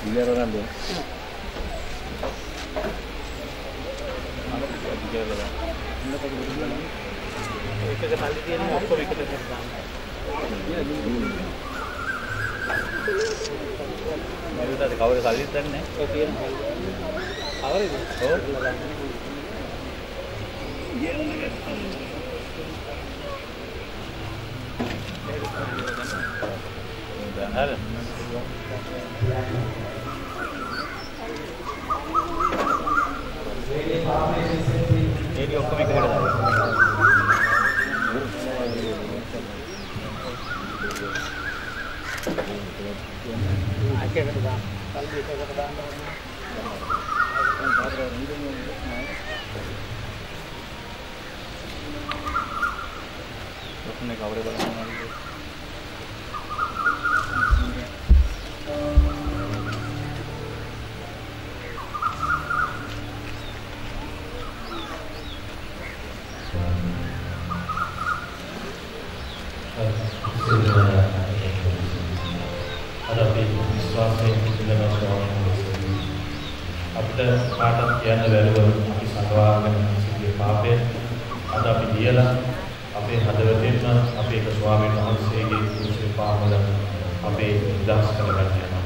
Biar orang dia. Baru tadi kau kali tadi nih. Awal itu. Oh. Benar. Ini ඔක්කොම එකකට දාන්න. අකේකට දාන්න. කල්ලි එකකට දාන්න ඕනේ. ඔක්කොම කවරේ බලන්න. කාටත් කියන්න බැරුව අපි සඳවාගෙන සිටියේ පාපය අද අපි දියලා අපේ හදවතෙන්ම අපේ ස්වාමීන් වහන්සේගේ කුසල පාමල අපේ නිදහස් කරගන්න යනවා.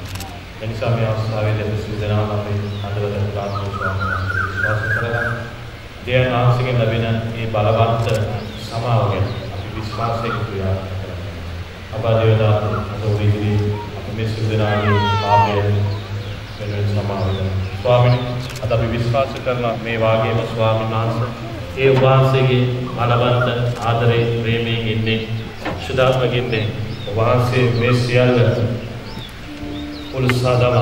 ඒ නිසා මේ අවස්ථාවේදී අපි සියලු දෙනාම අපේ හදවතට ප්‍රාර්ථනා ස්වාමීන් වහන්සේ විශ්වාස කරගන්න. දෙයයන් වහන්සේගෙන් ලැබෙන මේ බලවත් සමාව ගැන අපි විශ්වාසයෙන් ක්‍රියාත්මක කරනවා. අබාධයදාත අද උදේදී අපි මේ සියලු දෙනාගේ පාපය වෙනුවෙන් සමාව දෙනවා. ස්වාමීන් අද අපි විශ්වාස කරන මේ වාගේම ස්වාමීන් වහන්සේ ඒ වහන්සේගේ බලවත් ආදරේ ප්‍රේමයෙන් ඉන්නේ සුදාත්මකින්නේ වහන්සේ මේ සියල්ල පුරුසාදම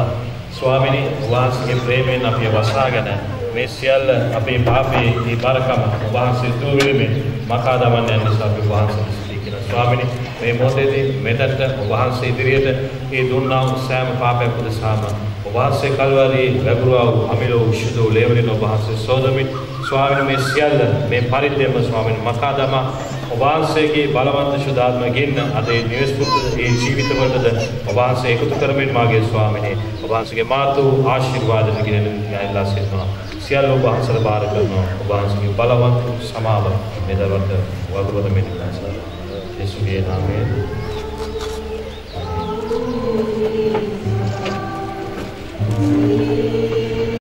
ස්වාමීනි වහන්සේගේ ප්‍රේමයෙන් අපි වසාගෙන මේ සියල්ල අපේ පාපේ ඒ බරකම වහන්සේ දුවෙමින් මකා දමන්න යන නිසා අපි වහන්සේ ස්තුති කරනවා. ස්වාමීනි මේ මොහොතේදී මෙතනට වහන්සේ ඉදිරියට ඒ දුන්නා වූ සෑම පාපයක් උදෙසාම වහන්සේ කල්වාරී ලැබුවා වූ අමිලෝ උෂ්දෝ ලේවලින වහන්සේ සෝදමින් ස්වාමීන් මේ සියල්ල මේ පරිද්දෙම ස්වාමීන් මකාදම වහන්සේගේ බලවන්ත සුදාත්මකින් අද ඒ නිවෙස් පුරුදු ඒ ජීවිතවලද වහන්සේ එකතු කරමින් මාගේ ස්වාමීන් වහන්සේගේ මාතු ආශිර්වාදන කිරීම යයිලා සිටිනවා. සියල්ල වහන්සේට බාර කරනවා. වහන්සේගේ බලවන්ත සමාව මෙදවට වගුරුවද මෙන්නස යේසුගේ නාමයෙන් Thank you.